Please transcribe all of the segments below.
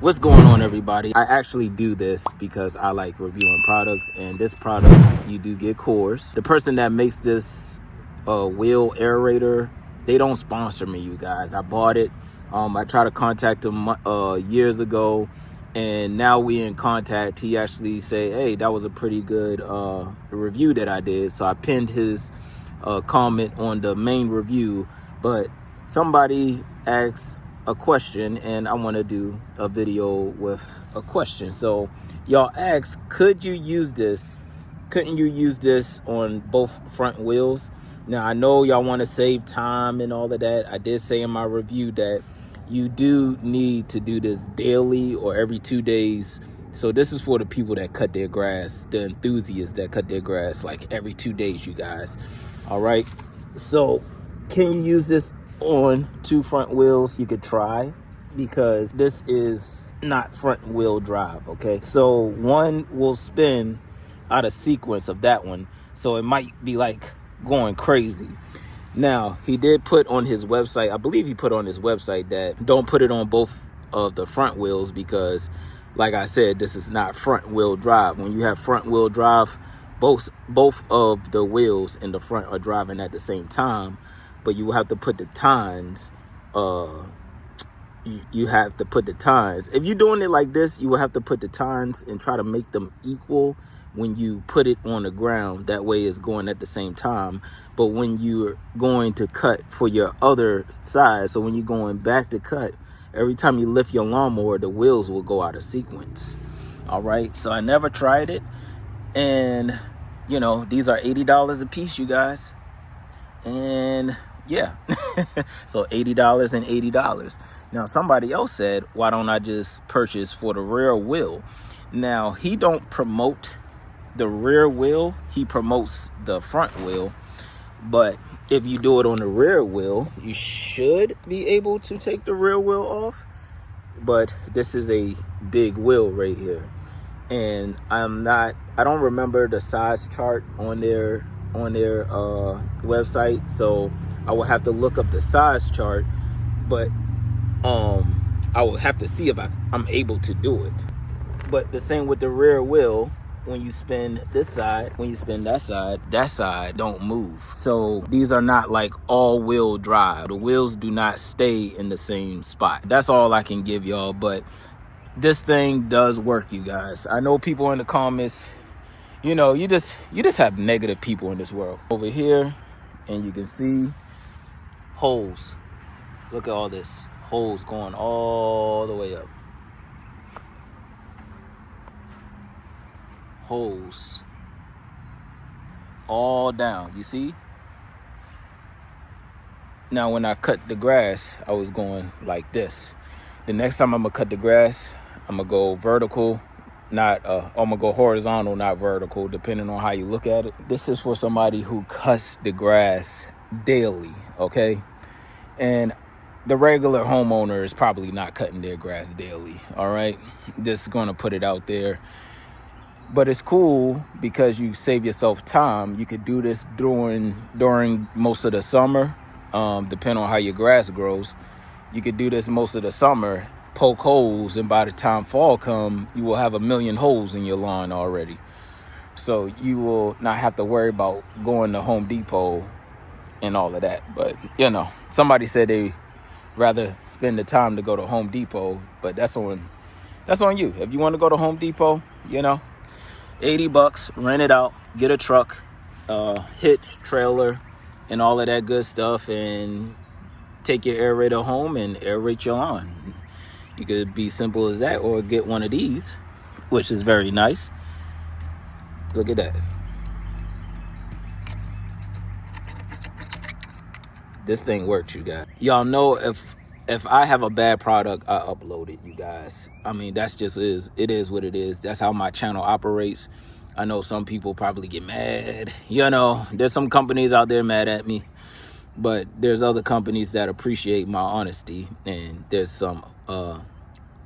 What's going on, everybody? I actually do this because I like reviewing products, and this product you do get cores. The person that makes this wheel aerator, they don't sponsor me, you guys. I bought it. I tried to contact him years ago, and now we in contact. He actually said, hey, that was a pretty good review that I did. So I pinned his comment on the main review, but somebody asked a question, and I want to do a video with a question. So y'all asked, couldn't you use this on both front wheels? Now I know y'all want to save time and all of that. I did say in my review that you do need to do this daily or every 2 days. So this is for the people that cut their grass, the enthusiasts that cut their grass like every 2 days, you guys. All right, so can you use this on 2 front wheels? You could try, because this is not front wheel drive. Okay, so one will spin out of sequence of that one, so it might be like going crazy. Now he did put on his website, I believe he put on his website, that don't put it on both of the front wheels, because like I said, this is not front wheel drive. When you have front wheel drive, both of the wheels in the front are driving at the same time, but you have to put the tines. You have to put the tines. If you're doing it like this, you will have to put the tines and try to make them equal when you put it on the ground. That way it's going at the same time. But when you're going to cut for your other side, so when you're going back to cut, every time you lift your lawnmower, the wheels will go out of sequence. All right, so I never tried it, and you know, these are $80 a piece, you guys. And yeah, so $80 and $80. Now somebody else said, why don't I just purchase for the rear wheel? Now he don't promote the rear wheel, he promotes the front wheel. But if you do it on the rear wheel, you should be able to take the rear wheel off. But this is a big wheel right here, and I don't remember the size chart on their website, so I will have to look up the size chart. But I will have to see if I'm able to do it. But the same with the rear wheel. When you spin this side, when you spin that side don't move. So these are not like all-wheel drive. The wheels do not stay in the same spot. That's all I can give y'all. But this thing does work, you guys. I know people in the comments, you know, you just have negative people in this world. Over here, and you can see holes. Look at all this. Holes going all the way up. Holes all down, you see? Now when I cut the grass, I was going like this. The next time I'm gonna cut the grass, I'm gonna go vertical, I'm gonna go horizontal, not vertical, depending on how you look at it. This is for somebody who cuts the grass daily, okay? And the regular homeowner is probably not cutting their grass daily, all right? Just gonna put it out there. But it's cool because you save yourself time. You could do this during most of the summer, depending on how your grass grows. You could do this most of the summer, poke holes, and by the time fall come, you will have 1 million holes in your lawn already. So you will not have to worry about going to Home Depot and all of that. But you know, somebody said they rather spend the time to go to Home Depot, but that's on you. If you want to go to Home Depot, you know, $80, rent it out, get a truck, hitch, trailer, and all of that good stuff, and take your aerator home and aerate your lawn. You could be simple as that, or get one of these, which is very nice. Look at that. This thing works, you guys. Y'all know if I have a bad product, I upload it, you guys. I mean, that's just it is what it is. That's how my channel operates. I know some people probably get mad. You know, there's some companies out there mad at me, but there's other companies that appreciate my honesty, and there's some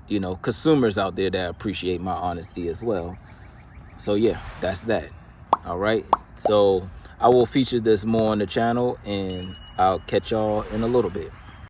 you know, consumers out there that appreciate my honesty as well. So yeah, that's that. All right, so I will feature this more on the channel, and I'll catch y'all in a little bit.